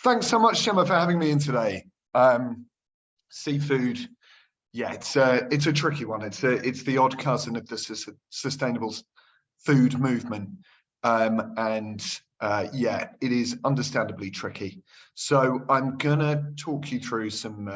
Thanks so much, Gemma, for having me in today. Seafood, yeah, it's a tricky one. It's the odd cousin of the sustainable food movement, yeah, it is understandably tricky. So I'm gonna talk you through some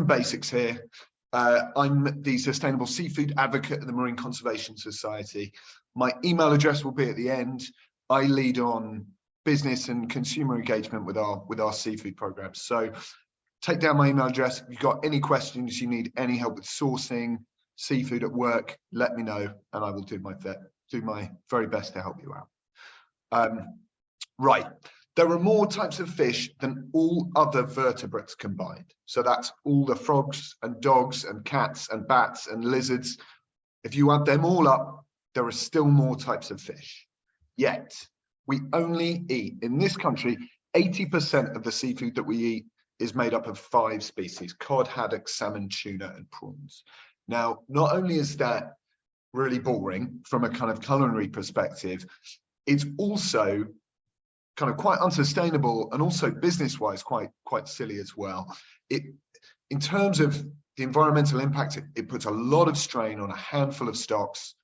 basics here. I'm the Sustainable Seafood Advocate of the Marine Conservation Society. My email address will be at the end. I lead on business and consumer engagement with our seafood programs. So take down my email address. If you've got any questions, you need any help with sourcing seafood at work, let me know, and I will do my very best to help you out. Right, there are more types of fish than all other vertebrates combined. So that's all the frogs and dogs and cats and bats and lizards. If you add them all up, there are still more types of fish. Yet, we only eat, in this country, 80% of the seafood that we eat is made up of 5 species: cod, haddock, salmon, tuna, and prawns. Now, not only is that really boring from a kind of culinary perspective, it's also kind of quite unsustainable and also business-wise quite silly as well. In terms of the environmental impact, it puts a lot of strain on a handful of stocks.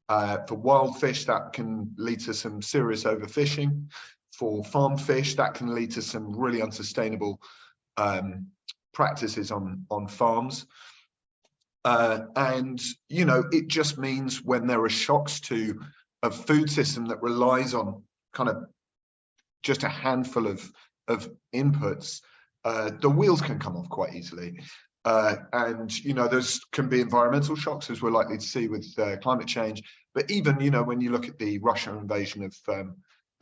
For wild fish, that can lead to some serious overfishing. For farm fish, that can lead to some really unsustainable practices on farms. And, you know, it just means when there are shocks to a food system that relies on kind of just a handful of inputs, the wheels can come off quite easily. And, you know, there's can be environmental shocks, as we're likely to see with climate change. But even, you know, when you look at the Russian invasion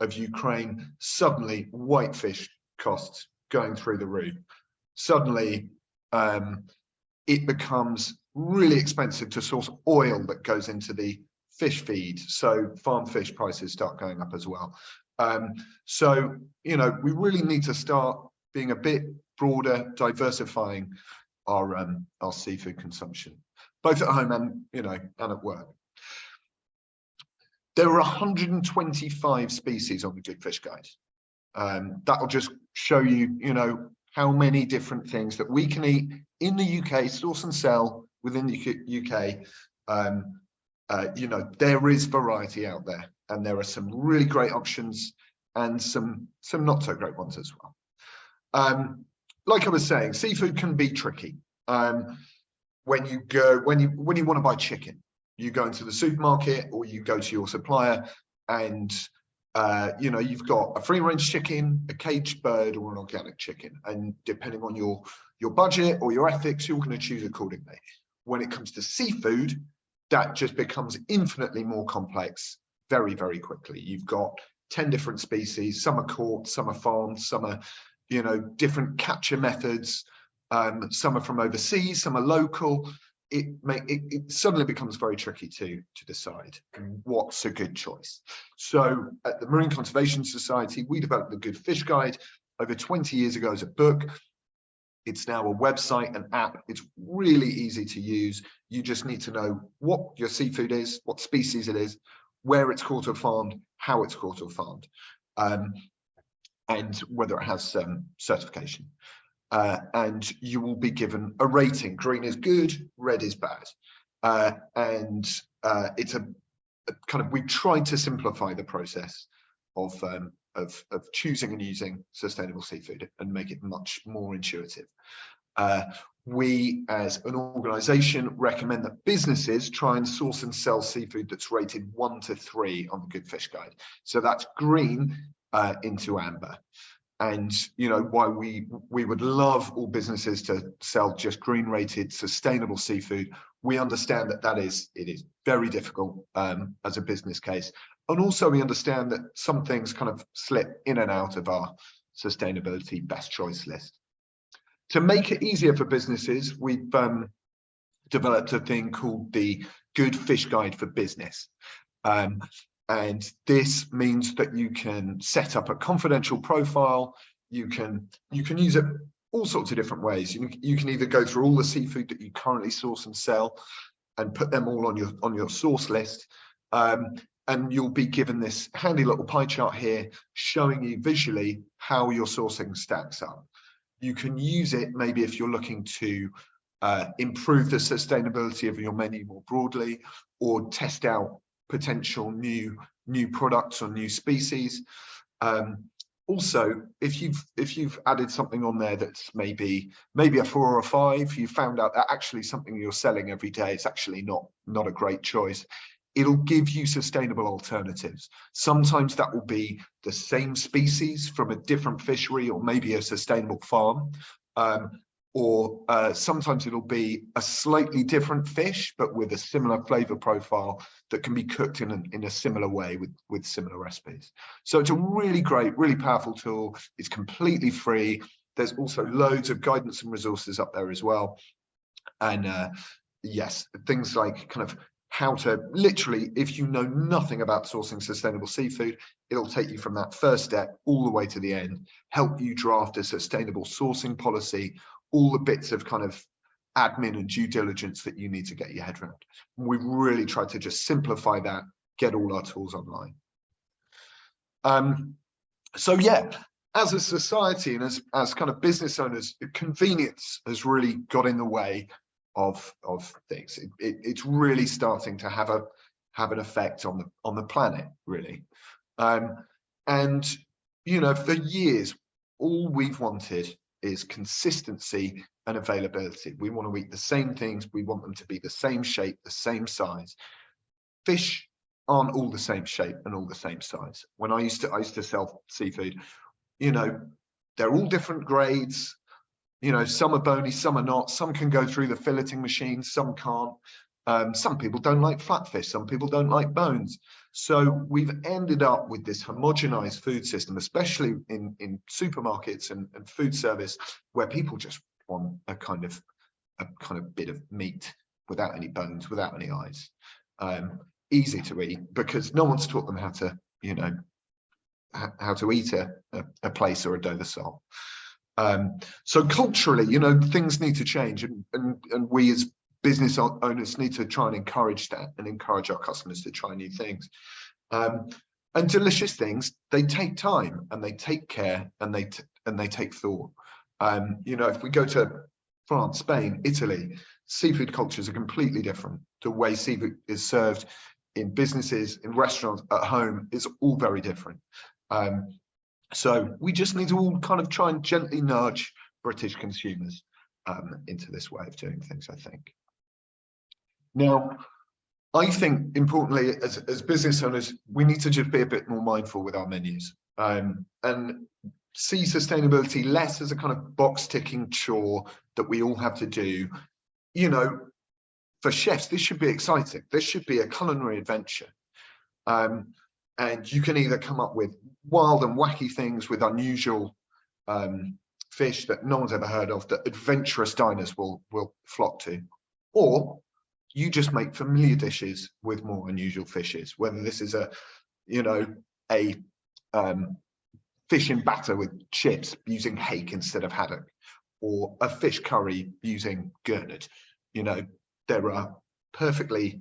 of Ukraine, suddenly whitefish costs going through the roof. Suddenly, it becomes really expensive to source oil that goes into the fish feed. So farm fish prices start going up as well. So, you know, we really need to start being a bit broader, diversifying our seafood consumption, both at home and, you know, and at work. There are 125 species on the Good Fish Guide. That'll just show you, you know, how many different things that we can eat in the UK, source and sell within the UK. You know, there is variety out there, and there are some really great options and some not so great ones as well. Like I was saying, seafood can be tricky. When you want to buy chicken, you go into the supermarket or you go to your supplier, and you know, you've got a free-range chicken, a caged bird, or an organic chicken, and depending on your budget or your ethics, you're going to choose accordingly. When it comes to seafood, that just becomes infinitely more complex very, very quickly. You've got 10 different species. Some are caught, some are farmed, some are, you know, different capture methods. Some are from overseas, some are local. It suddenly becomes very tricky to decide what's a good choice. So at the Marine Conservation Society, we developed the Good Fish Guide over 20 years ago as a book. It's now a website, an app. It's really easy to use. You just need to know what your seafood is, what species it is, where it's caught or farmed, how it's caught or farmed, and whether it has certification. And you will be given a rating. Green is good, red is bad. It's a kind of, we tried to simplify the process of choosing and using sustainable seafood and make it much more intuitive. We, as an organization, recommend that businesses try and source and sell seafood that's rated 1 to 3 on the Good Fish Guide. So that's green into amber. And, you know, why we would love all businesses to sell just green rated sustainable seafood. We understand that it is very difficult as a business case. And also we understand that some things kind of slip in and out of our sustainability best choice list. To make it easier for businesses, we've developed a thing called the Good Fish Guide for Business. And this means that you can set up a confidential profile. You can use it all sorts of different ways. You can either go through all the seafood that you currently source and sell and put them all on your source list. and you'll be given this handy little pie chart here showing you visually how your sourcing stacks up. You can use it maybe if you're looking to improve the sustainability of your menu more broadly, or test out potential new products or new species. Also, if you've added something on there that's maybe a 4 or a 5, you found out that actually something you're selling every day is actually not a great choice, it'll give you sustainable alternatives. Sometimes that will be the same species from a different fishery, or maybe a sustainable farm. Or sometimes it'll be a slightly different fish, but with a similar flavor profile that can be cooked in a similar way with similar recipes. So it's a really great, really powerful tool. It's completely free. There's also loads of guidance and resources up there as well. And yes, things like kind of how to literally, if you know nothing about sourcing sustainable seafood, it'll take you from that first step all the way to the end, help you draft a sustainable sourcing policy, all the bits of kind of admin and due diligence that you need to get your head around. And we've really tried to just simplify that, get all our tools online. So yeah, as a society and as kind of business owners, convenience has really got in the way of things. It's really starting to have an effect on the planet, really. And you know, for years, all we've wanted is consistency and availability. We want to eat the same things. We want them to be the same shape, the same size. Fish aren't all the same shape and all the same size. When I used to sell seafood, you know, they're all different grades. You know, some are bony, some are not. Some can go through the filleting machine, some can't. Some people don't like flatfish, some people don't like bones. So we've ended up with this homogenized food system, especially in supermarkets and food service, where people just want a kind of bit of meat without any bones, without any eyes. Easy to eat because no one's taught them how to, you know, how to eat a place or a Dover sole. So culturally, you know, things need to change, and we as business owners need to try and encourage that and encourage our customers to try new things. And delicious things, they take time and they take care and they take thought. You know, if we go to France, Spain, Italy, seafood cultures are completely different. The way seafood is served in businesses, in restaurants, at home, is all very different. So we just need to all kind of try and gently nudge British consumers into this way of doing things, I think. Now, I think importantly, as business owners, we need to just be a bit more mindful with our menus and see sustainability less as a kind of box ticking chore that we all have to do. You know, for chefs, this should be exciting. This should be a culinary adventure. And you can either come up with wild and wacky things with unusual fish that no one's ever heard of, that adventurous diners will flock to, or you just make familiar dishes with more unusual fishes, whether this is a fish in batter with chips using hake instead of haddock, or a fish curry using gurnard. You know, there are perfectly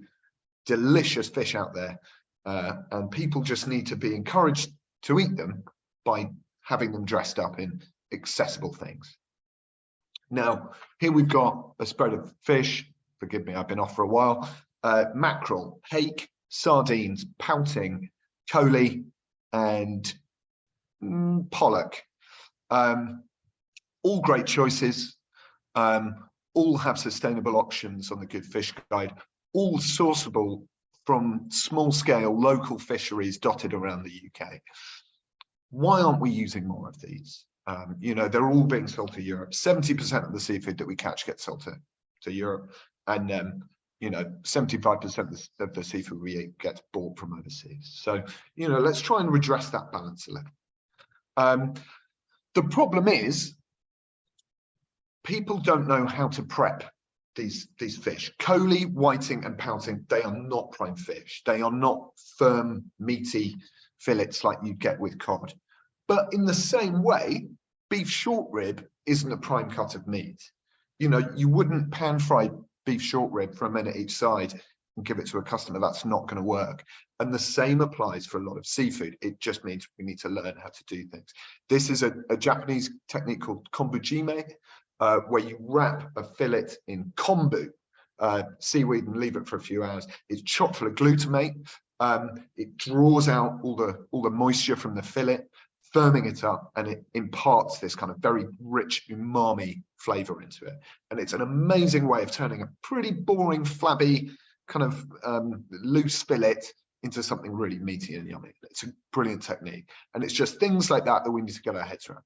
delicious fish out there, and people just need to be encouraged to eat them by having them dressed up in accessible things. Now, here we've got a spread of fish. Forgive me, I've been off for a while. Mackerel, hake, sardines, pouting, coley, and pollock. All great choices. All have sustainable options on the Good Fish Guide. All sourceable from small-scale local fisheries dotted around the UK. Why aren't we using more of these? You know, they're all being sold to Europe. 70% of the seafood that we catch gets sold to Europe, and you know, 75% of the seafood we eat gets bought from overseas. So, you know, let's try and redress that balance a little. The problem is, people don't know how to prep these fish. Coley, whiting, and pouting, they are not prime fish. They are not firm, meaty fillets like you get with cod. But in the same way, beef short rib isn't a prime cut of meat. You know, you wouldn't pan fry beef short rib for a minute each side and give it to a customer, that's not going to work. And the same applies for a lot of seafood. It just means we need to learn how to do things. This is a Japanese technique called kombujime, where you wrap a fillet in kombu, seaweed, and leave it for a few hours. It's chock full of glutamate. It draws out all the moisture from the fillet, firming it up, and it imparts this kind of very rich umami flavor into it. And it's an amazing way of turning a pretty boring, flabby, kind of loose fillet into something really meaty and yummy. It's a brilliant technique. And it's just things like that we need to get our heads around.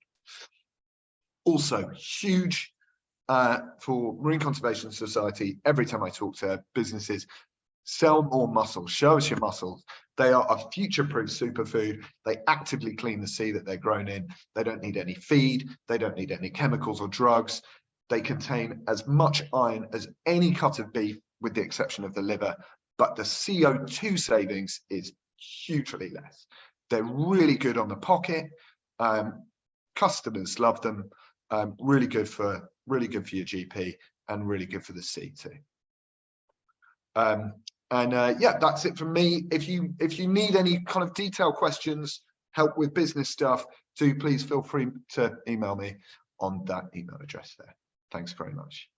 Also, huge for Marine Conservation Society, every time I talk to businesses, sell more mussels, show us your mussels. They are a future-proof superfood. They actively clean the sea that they're grown in. They don't need any feed. They don't need any chemicals or drugs. They contain as much iron as any cut of beef, with the exception of the liver, but the CO2 savings is hugely less. They're really good on the pocket. Customers love them. Really good for your GP, and really good for the sea too. Yeah, that's it from me. If you need any kind of detailed questions, help with business stuff, do please feel free to email me on that email address there. Thanks very much.